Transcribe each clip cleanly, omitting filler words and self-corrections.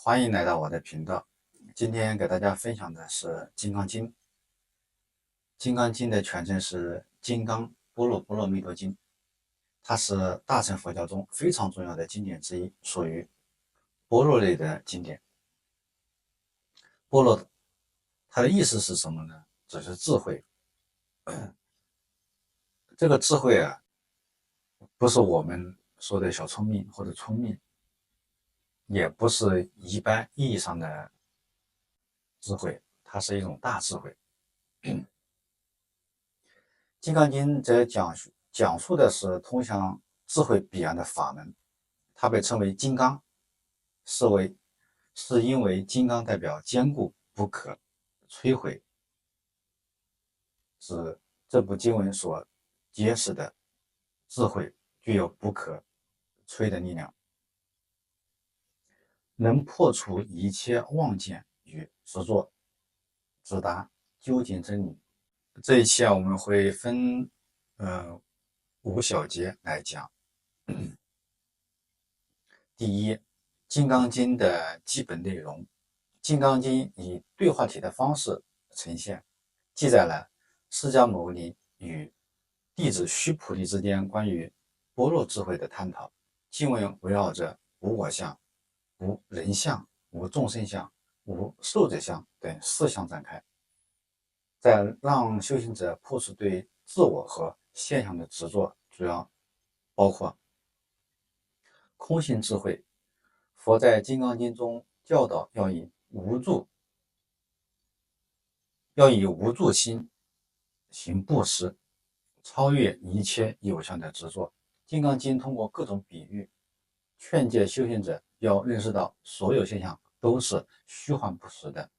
欢迎来到我的频道。今天给大家分享的是《金刚经》。《金刚经》的全称是《金刚般若波罗蜜多经》，它是大乘佛教中非常重要的经典之一，属于般若类的经典。般若，它的意思是什么呢？只是智慧。这个智慧啊，不是我们说的小聪明或者聪明，也不是一般意义上的智慧，它是一种大智慧。《金刚经》则讲述的是通向智慧彼岸的法门，它被称为金刚，是因为金刚代表坚固不可摧毁，指这部经文所揭示的智慧具有不可摧的力量，能破除一切妄见与执着，直达究竟真理。这一期我们会分5小节来讲。第一，《金刚经》的基本内容。《金刚经》以对话体的方式呈现，记载了释迦牟尼与弟子须菩提之间关于般若智慧的探讨。经文围绕着无我相、无人相、无众生相、无寿者相等4项展开，在让修行者破除对自我和现象的执着，主要包括空性智慧。佛在《金刚经》中教导要以无助心行布施，超越一切有相的执着。《金刚经》通过各种比喻，劝诫修行者要认识到所有现象都是虚幻不实的。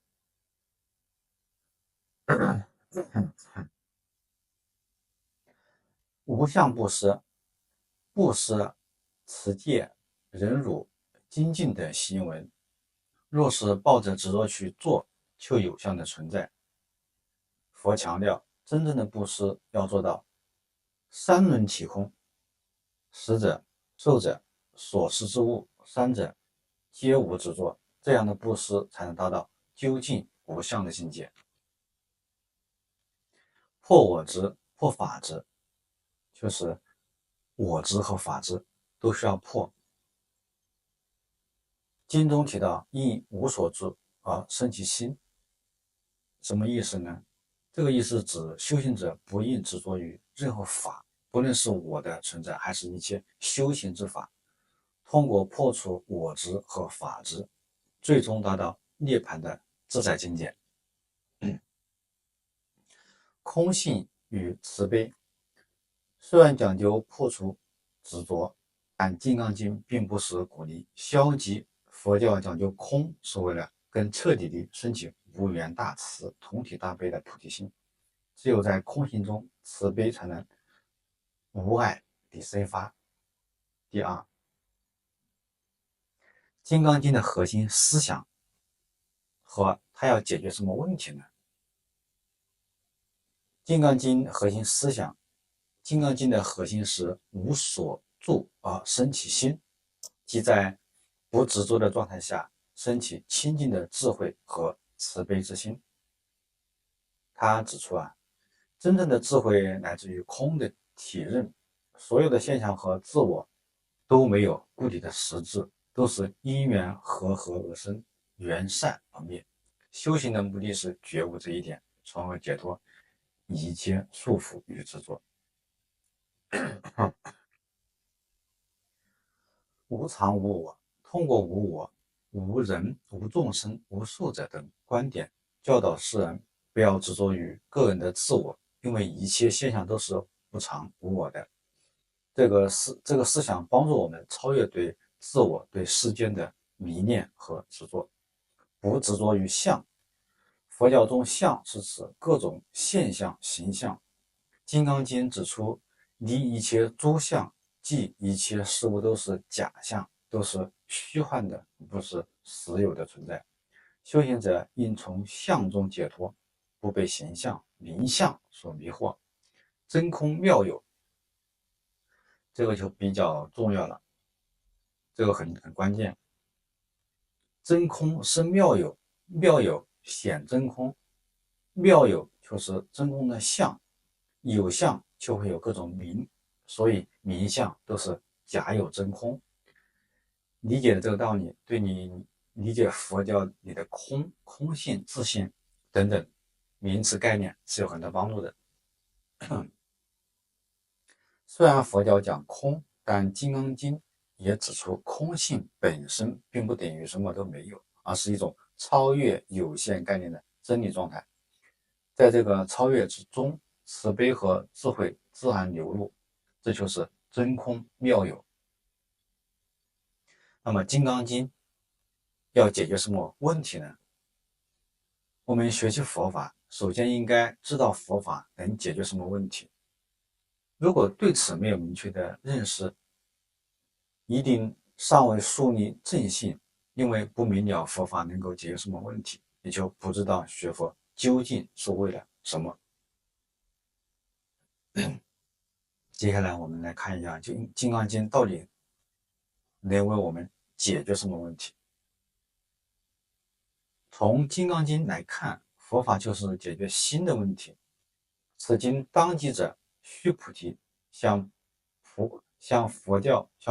无相布施，布施、持戒、忍辱、精进等行为，若是抱着执着去做，就有相的存在。佛强调，真正的布施要做到三轮体空，食者、受者、所食之物三者皆无执着，这样的布施才能达到究竟无相的境界。破我执、破法执，就是我执和法执都需要破。经中提到因无所住而生其心，什么意思呢？这个意思指修行者不应执着于任何法，不论是我的存在还是一切修行之法，通过破除我执和法执，最终达到涅槃的自在境界。空性与慈悲，虽然讲究破除执着，但《金刚经》并不是鼓励消极。佛教讲究空，是为了更彻底地升起无缘大慈、同体大悲的菩提心。只有在空性中，慈悲才能无碍地生发。第二，《金刚经》的核心思想和它要解决什么问题呢？《金刚经》核心思想，《金刚经》的核心是无所住而生其心，即在不执着的状态下升起清净的智慧和慈悲之心。他指出真正的智慧来自于空的体认，所有的现象和自我都没有固体的实质，都是因缘和合而生，缘散而灭。修行的目的是觉悟这一点，从而解脱一切束缚与执着。无常无我，通过无我、无人、无众生、无寿者等观点，教导世人不要执着于个人的自我，因为一切现象都是无常无我的。这个思想帮助我们超越对自我、对世间的迷恋和执着，不执着于相。佛教中相是指各种现象、形象。《金刚经》指出，离一切诸相，即一切事物都是假象，都是虚幻的，不是实有的存在。修行者应从相中解脱，不被形象、名相所迷惑。真空妙有，这个就比较重要了，这个很关键。真空生妙有，妙有显真空，妙有就是真空的相，有相就会有各种名，所以名相都是假有真空。理解了这个道理，对你理解佛教里的空、空性、自性等等名词概念是有很大帮助的。虽然佛教讲空，但《金刚经》也指出，空性本身并不等于什么都没有，而是一种超越有限概念的真理状态。在这个超越之中，慈悲和智慧自然流露，这就是真空妙有。那么，《金刚经》要解决什么问题呢？我们学习佛法，首先应该知道佛法能解决什么问题。如果对此没有明确的认识，一定尚未树立正信，因为不明了佛法能够解决什么问题，也就不知道学佛究竟是为了什么。接下来我们来看一下，金刚经到底能为我们解决什么问题？从金刚经来看，佛法就是解决心的问题。此经当机者须菩提，向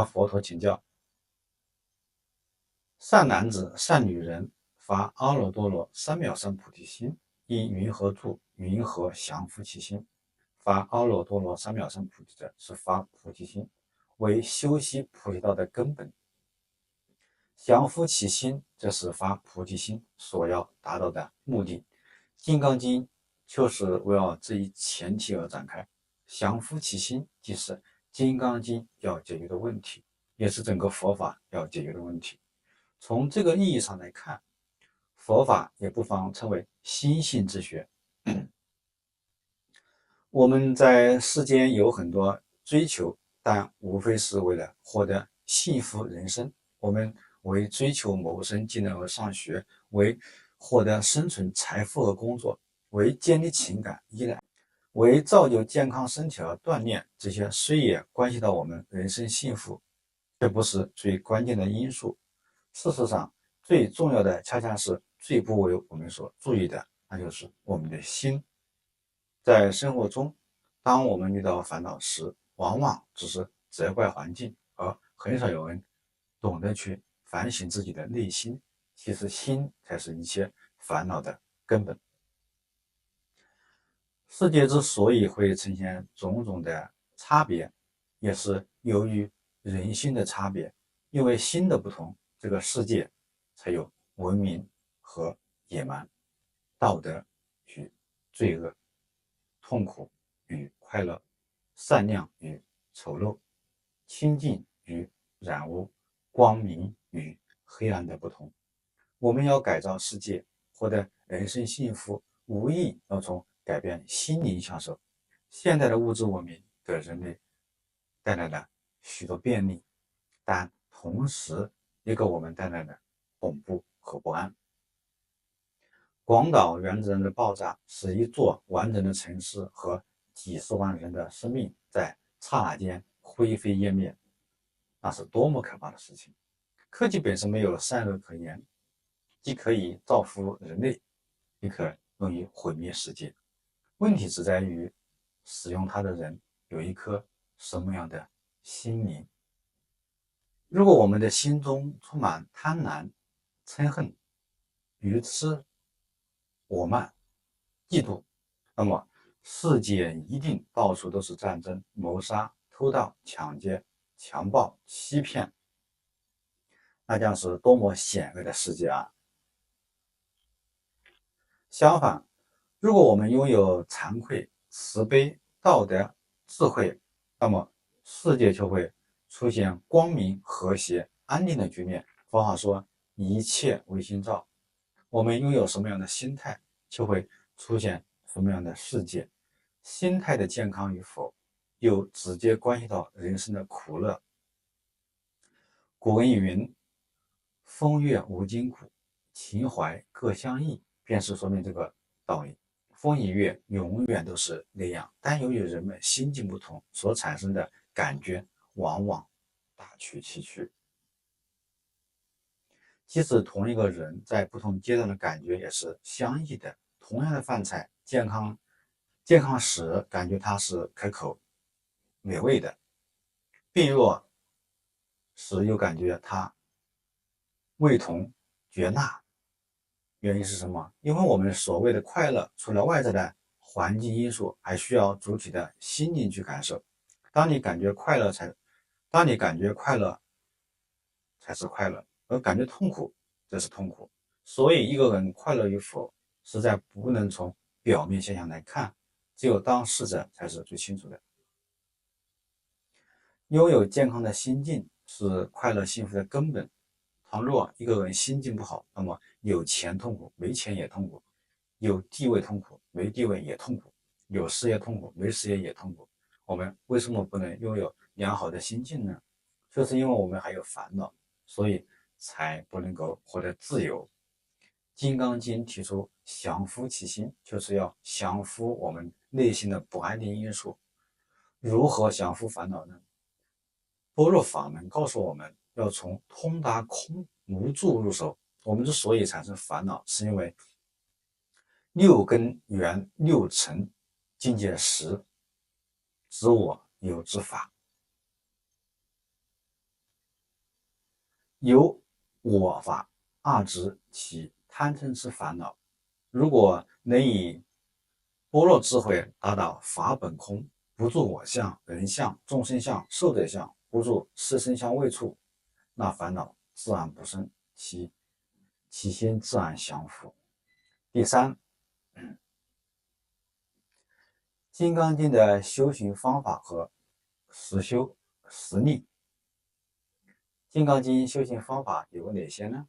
佛陀请教。善男子、善女人，发阿耨多罗三藐三菩提心，因云何住？云何降伏其心？发阿耨多罗三藐三菩提者，是发菩提心，为修习菩提道的根本。降伏其心，这是发菩提心所要达到的目的。金刚经就是围绕这一前提而展开。降伏其心，即是金刚经要解决的问题，也是整个佛法要解决的问题。从这个意义上来看，佛法也不妨称为心性之学。我们在世间有很多追求，但无非是为了获得幸福人生。我们为追求谋生技能而上学，为获得生存财富而工作，为建立情感依赖，为造就健康身体而锻炼。这些虽也关系到我们人生幸福，却不是最关键的因素。事实上，最重要的恰恰是最不为我们所注意的，那就是我们的心。在生活中，当我们遇到烦恼时，往往只是责怪环境，而很少有人懂得去反省自己的内心。其实，心才是一切烦恼的根本。世界之所以会呈现种种的差别，也是由于人心的差别。因为心的不同，这个世界才有文明和野蛮，道德与罪恶，痛苦与快乐，善良与丑陋，清净与染污，光明与黑暗的不同。我们要改造世界，获得人生幸福，无疑要从改变心灵下手。现代的物质文明给人类带来了许多便利，但同时也给我们带来了恐怖和不安。广岛原子弹的爆炸使一座完整的城市和几十万人的生命在刹那间灰飞烟灭，那是多么可怕的事情！科技本身没有善恶可言，既可以造福人类，也可用于毁灭世界。问题只在于使用它的人有一颗什么样的心灵。如果我们的心中充满贪婪、嗔恨、愚痴、我慢、嫉妒，那么世界一定到处都是战争、谋杀、偷盗、抢劫、强暴、欺骗，那将是多么险恶的世界啊！相反，如果我们拥有惭愧、慈悲、道德、智慧，那么世界就会出现光明、和谐、安定的局面。佛法说，一切唯心造。我们拥有什么样的心态，就会出现什么样的世界。心态的健康与否，又直接关系到人生的苦乐。古文云：风月无筋骨，情怀各相异，便是说明这个道理。风与月永远都是那样，但由于人们心境不同，所产生的感觉往往大趋崎岖。即使同一个人在不同阶段的感觉也是相异的。同样的饭菜，健康时感觉它是可口美味的，病弱时又感觉它味同嚼蜡。原因是什么？因为我们所谓的快乐，除了外在的环境因素，还需要主体的心境去感受。当你感觉快乐才，当你感觉快乐才是快乐，而感觉痛苦则是痛苦。所以，一个人快乐与否，实在不能从表面现象来看，只有当事者才是最清楚的。拥有健康的心境是快乐幸福的根本。倘若一个人心境不好，那么有钱痛苦，没钱也痛苦；有地位痛苦，没地位也痛苦；有事业痛苦，没事业也痛苦。我们为什么不能拥有良好的心境呢？就是因为我们还有烦恼，所以才不能够获得自由。金刚经提出降伏其心，就是要降服我们内心的不安定因素。如何降服烦恼呢？般若法门告诉我们要从通达空无助入手。我们之所以产生烦恼，是因为六根缘六尘境界识知我有之法，有我法二执起贪嗔之烦恼。如果能以般若智慧达到法本空，不住我相、人相、众生相、寿者相，不住色声香味触，那烦恼自然不生，其心自然降伏。第三，金刚经的修行方法和实修实力。金刚经修行方法有哪些呢？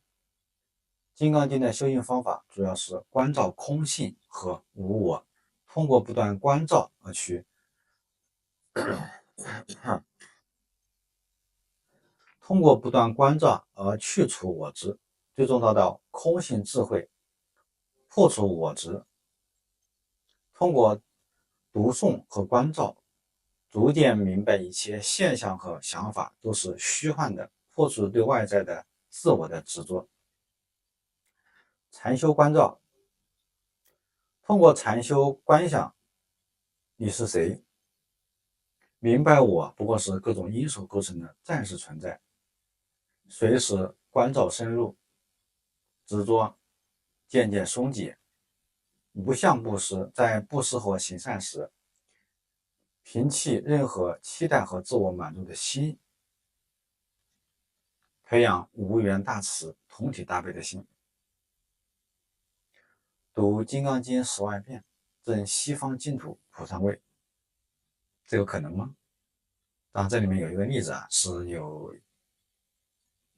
金刚经的修行方法主要是关照空性和无我，通过不断关照而去通过不断关照而去除我执，最终达到空性智慧，破除我执。通过读诵和关照，逐渐明白一切现象和想法都是虚幻的，破除对外在的自我的执着。禅修关照，通过禅修观想你是谁，明白我不过是各种因素构成的暂时存在，随时关照深入，执着渐渐松解。无相布施，在布施和行善时，摒弃任何期待和自我满足的心，培养无缘大慈、同体大悲的心。读《金刚经》10万遍，证西方净土菩萨位，这有可能吗？当然，这里面有一个例子啊，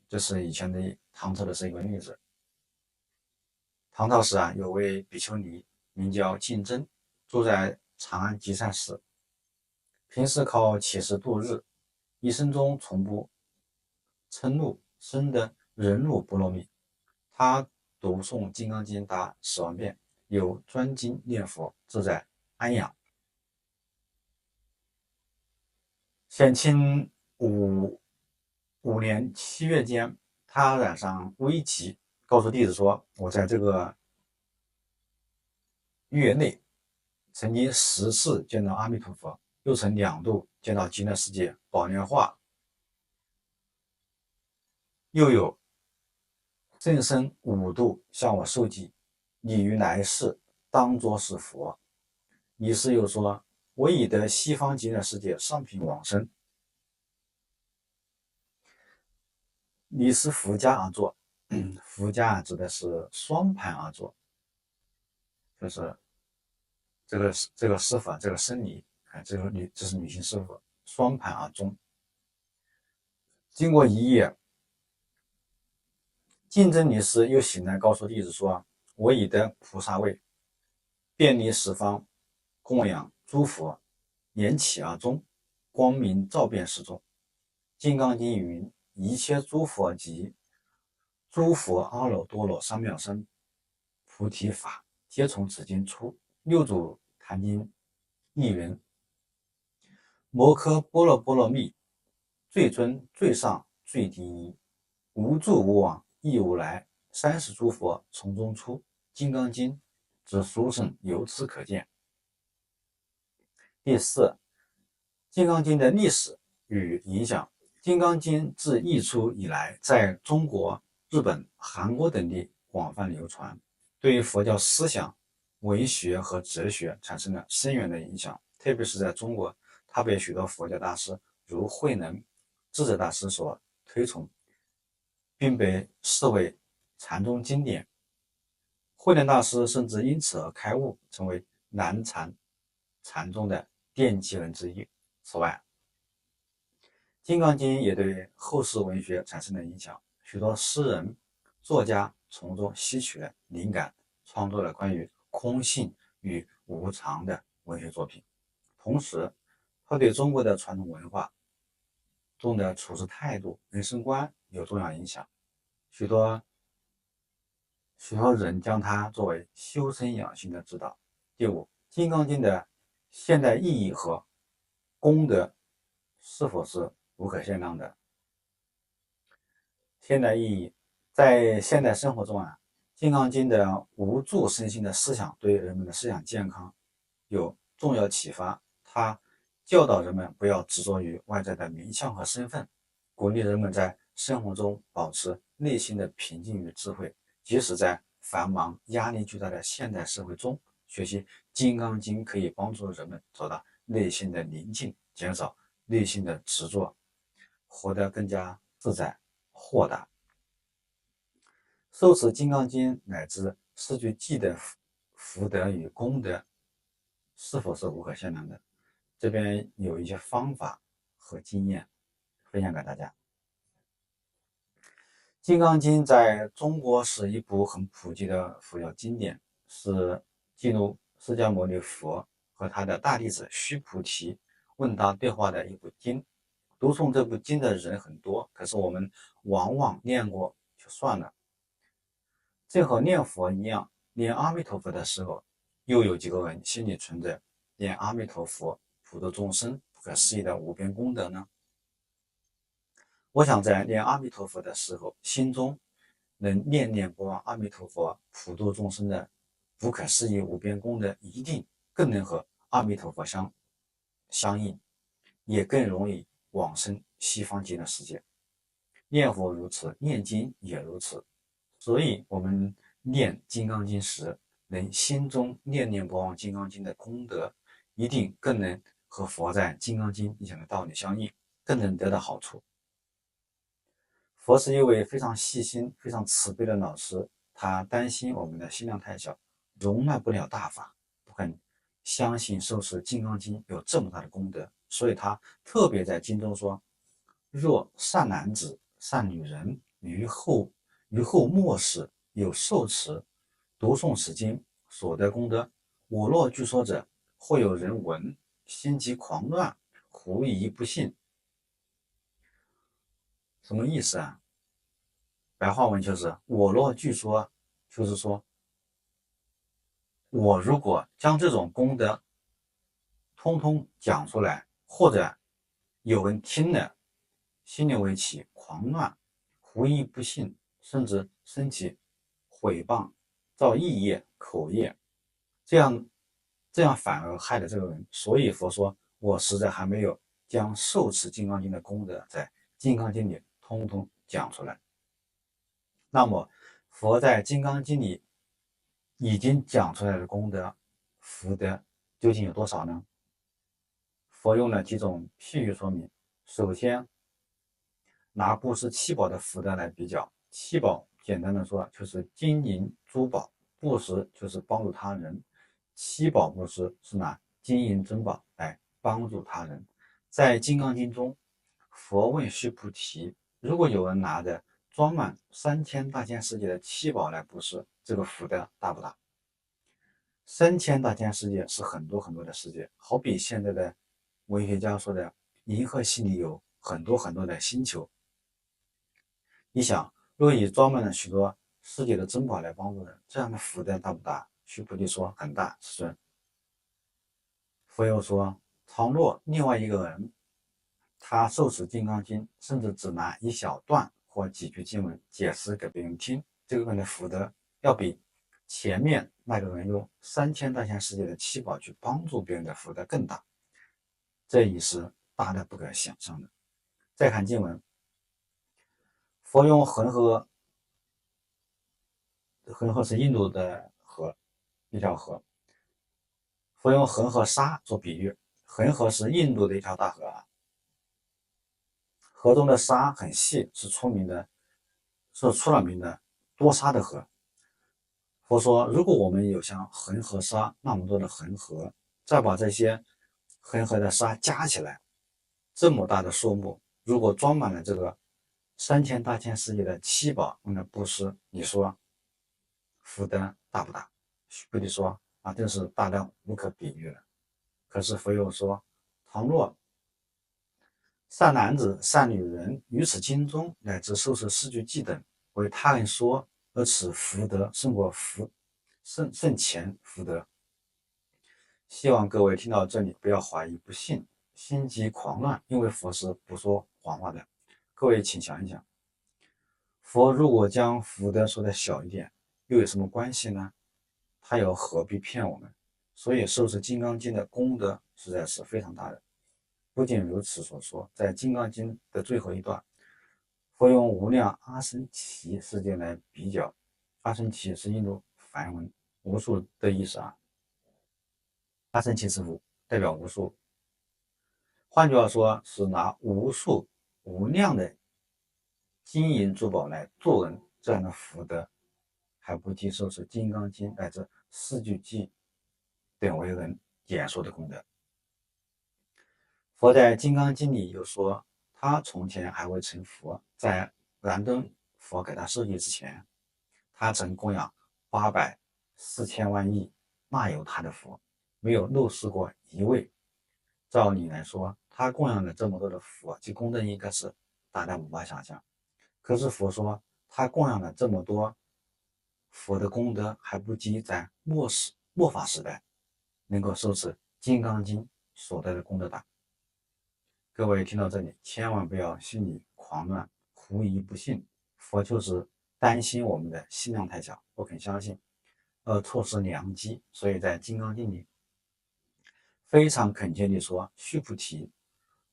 这是以前的唐朝的是一个例子。唐朝时啊，有位比丘尼名叫净真，住在长安积善寺，平时靠乞食度日，一生中从不嗔怒，生得忍辱波罗蜜。他读诵《金刚经》达10万遍，有专精念佛，自在安养。显庆5年7月间，他染上危疾，告诉弟子说：“我在这个月内，曾经10次见到阿弥陀佛，又曾2度见到极乐世界宝莲花，又有正生5度向我受记，你于来世当作是佛。”意思又说：“我已得西方极乐世界上品往生。”你是伏家而坐，伏家指的是双盘而坐，就是这个师傅啊，这个僧尼啊，这是女性师傅，双盘而终。经过一夜，净真尼师又醒来，告诉弟子说：“我已得菩萨位，遍历十方，供养诸佛，言起而终，光明照遍十众。”金刚经云：“一切诸佛及诸佛阿耨多罗三藐三菩提法，皆从此经出。”六祖坛经译云：“摩诃般若波罗蜜，最尊最上最第一，无住无往，亦无来，30诸佛从中出，《金刚经》之殊胜由此可见。第四，《金刚经》的历史与影响。《金刚经》自译出以来，在中国、日本、韩国等地广泛流传，对于佛教思想、文学和哲学产生了深远的影响。特别是在中国，它被许多佛教大师如慧能、智者大师所推崇，并被视为禅宗经典。慧能大师甚至因此而开悟，成为南禅禅宗的奠基人之一。此外，《金刚经》也对后世文学产生了影响，许多诗人、作家从中吸取了灵感，创作了关于空性与无常的文学作品。同时，它对中国的传统文化中的处事态度、人生观有重要影响。许多人将它作为修身养性的指导。第五，《金刚经》的现代意义和功德是否是无可限量的？现代意义，在现代生活中《金刚经》的无助身心的思想对人们的思想健康有重要启发。它教导人们不要执着于外在的名相和身份，鼓励人们在生活中保持内心的平静与智慧。即使在繁忙、压力巨大的现代社会中，学习《金刚经》可以帮助人们找到内心的宁静，减少内心的执着，活得更加自在豁达。受持《金刚经》乃至四句偈的福德与功德是否是无可限量的？这边有一些方法和经验分享给大家。《金刚经》在中国是一部很普及的佛教经典，是记录释迦牟尼佛和他的大弟子须菩提问答对话的一部经。读诵这部经的人很多，可是我们往往念过就算了。正和念佛一样，念阿弥陀佛的时候，又有几个人心里存着念阿弥陀佛普度众生不可思议的无边功德呢？我想在念阿弥陀佛的时候，心中能念念不忘阿弥陀佛普度众生的不可思议无边功德，一定更能和阿弥陀佛相应，也更容易往生西方极乐世界。念佛如此，念经也如此。所以我们念《金刚经》时，能心中念念不忘《金刚经》的功德，一定更能和佛在《金刚经》里讲的道理相应，更能得到好处。佛是一位非常细心、非常慈悲的老师，他担心我们的心量太小，容纳不了大法，不肯相信受持《金刚经》有这么大的功德，所以他特别在经中说：若善男子、善女人于后末世有受持、读诵此经所得功德，我若据说者，或有人闻，心即狂乱，狐疑不信。什么意思啊？白话文就是我若据说，就是说我如果将这种功德通通讲出来，或者有人听了，心里会起狂乱、狐疑不信，甚至升起毁谤、造意业、口业，这样反而害了这个人。所以佛说，我实在还没有将受持《金刚经》的功德在《金刚经》里通通讲出来。那么，佛在《金刚经》里已经讲出来的功德、福德究竟有多少呢？佛用了几种譬喻说明。首先，拿布施七宝的福德来比较。七宝简单的说就是金银珠宝，布施就是帮助他人，七宝布施是拿金银珍宝来帮助他人。在《金刚经》中，佛问须菩提，如果有人拿着装满3000大千世界的七宝来布施，这个福德大不大？3000大千世界是很多很多的世界，好比现在的文学家说的，银河系里有很多很多的星球。你想，若以装满了许多世界的珍宝来帮助人，这样的福德大不大？须菩提说很大，师尊。佛又说，倘若另外一个人他受持《金刚经》，甚至只拿一小段或几句经文解释给别人听，这个人的福德要比前面那个人用3000大千世界的七宝去帮助别人的福德更大，这已是大的不可想象的。再看经文，佛用恒河是印度的河，一条河。佛用恒河沙做比喻，恒河是印度的一条大河啊，河中的沙很细，是出了名的多沙的河。佛说，如果我们有像恒河沙那么多的恒河，再把这些恒河的沙加起来，这么大的数目，如果装满了这个3000大千世界的七宝用来布施，你说福德大不大？须菩提说啊，真是大到无可比喻了。可是佛又说，倘若善男子、善女人于此经中乃至受持四句偈等为他人说，而此福德胜过胜前福德。希望各位听到这里不要怀疑不信，心急狂乱，因为佛是不说谎话的。各位请想一想，佛如果将福德说的小一点，又有什么关系呢？他又何必骗我们？所以受持《金刚经》的功德实在是非常大的。不仅如此所说，在《金刚经》的最后一段，佛用无量阿僧祇世界来比较。阿僧祇是印度梵文，无数的意思啊。阿僧祇是代表无数，换句话说，是拿无数无量的金银珠宝来助人，这样的福德还不及受持《金刚经》乃至四句偈等为人演说的功德。佛在《金刚经》里又说，他从前还未成佛，在燃灯佛给他授记之前，他曾供养84000万亿那由他的佛，没有漏失过一位。照理来说，他供养了这么多的佛，其功德应该是大家无法想象。可是佛说，他供养了这么多佛的功德，还不及在末法时代能够受持《金刚经》所得的功德大。各位听到这里，千万不要心里狂乱，狐疑不信。佛就是担心我们的心量太小，不肯相信，而错失良机。所以在《金刚经》里非常恳切地说：“须菩提，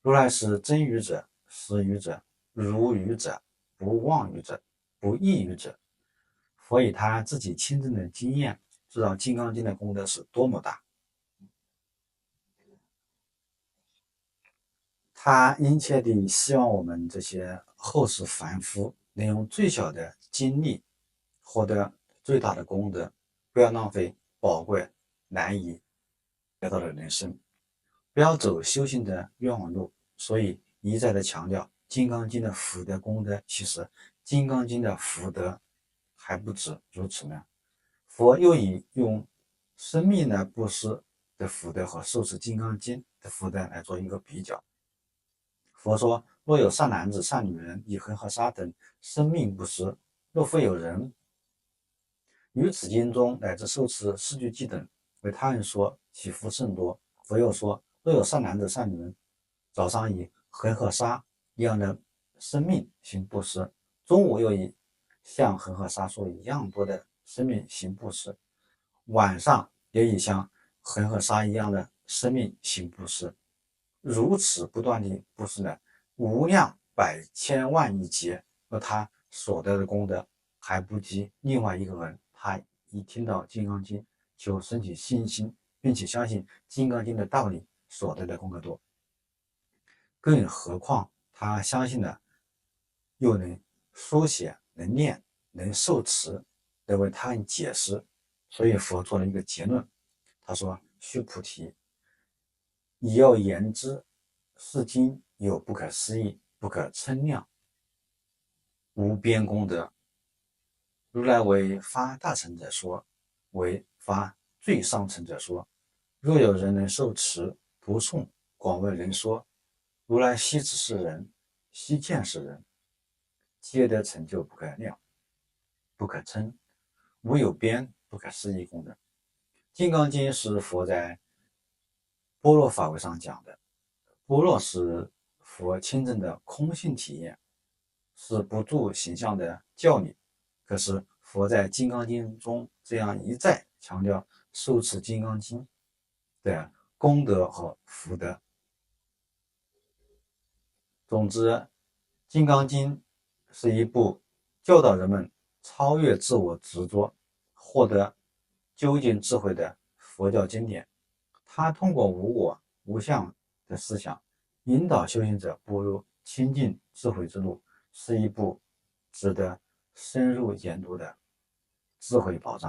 如来是真语者、实语者、如语者、不妄语者、不异语者。”佛以他自己亲身的经验，知道《金刚经》的功德是多么大。他殷切地希望我们这些后世凡夫能用最小的精力获得最大的功德，不要浪费宝贵难以得到的人生，不要走修行的冤枉路。所以一再的强调《金刚经》的福德功德，其实《金刚经》的福德还不止如此呢。佛又以用生命来布施的福德和受持《金刚经》的福德来做一个比较。佛说，若有善男子、善女人以恒河沙等生命布施，若复有人于此经中乃至受持四句偈等为他人说，其福甚多。佛又说，若有善男子、善女人早上以恒河沙一样的生命行布施，中午又以像恒河沙数一样多的生命行布施，晚上也以像恒河沙一样的生命行布施，如此不断地布施了无量百千万亿劫，而他所得的功德还不及另外一个人，他一听到《金刚经》就升起信心，并且相信《金刚经》的道理所得的功德多。更何况他相信了，又能书写、能念、能受持，能为他人解释。所以佛做了一个结论，他说：“须菩提，以要言之，是经有不可思议、不可称量、无边功德。如来为发大乘者说，为发最上乘者说。若有人能受持、读诵、广为人说，如来悉指示人，悉见是人，皆得成就不可量、不可称、无有边、不可思议功德。”《金刚经》是佛在般若法会上讲的，般若是佛亲证的空性体验，是不住形象的教理。可是佛在《金刚经》中这样一再强调受持《金刚经》的功德和福德。总之，《金刚经》是一部教导人们超越自我执着、获得究竟智慧的佛教经典。它通过无我、无相的思想，引导修行者步入清净智慧之路，是一部值得深入研读的智慧宝藏。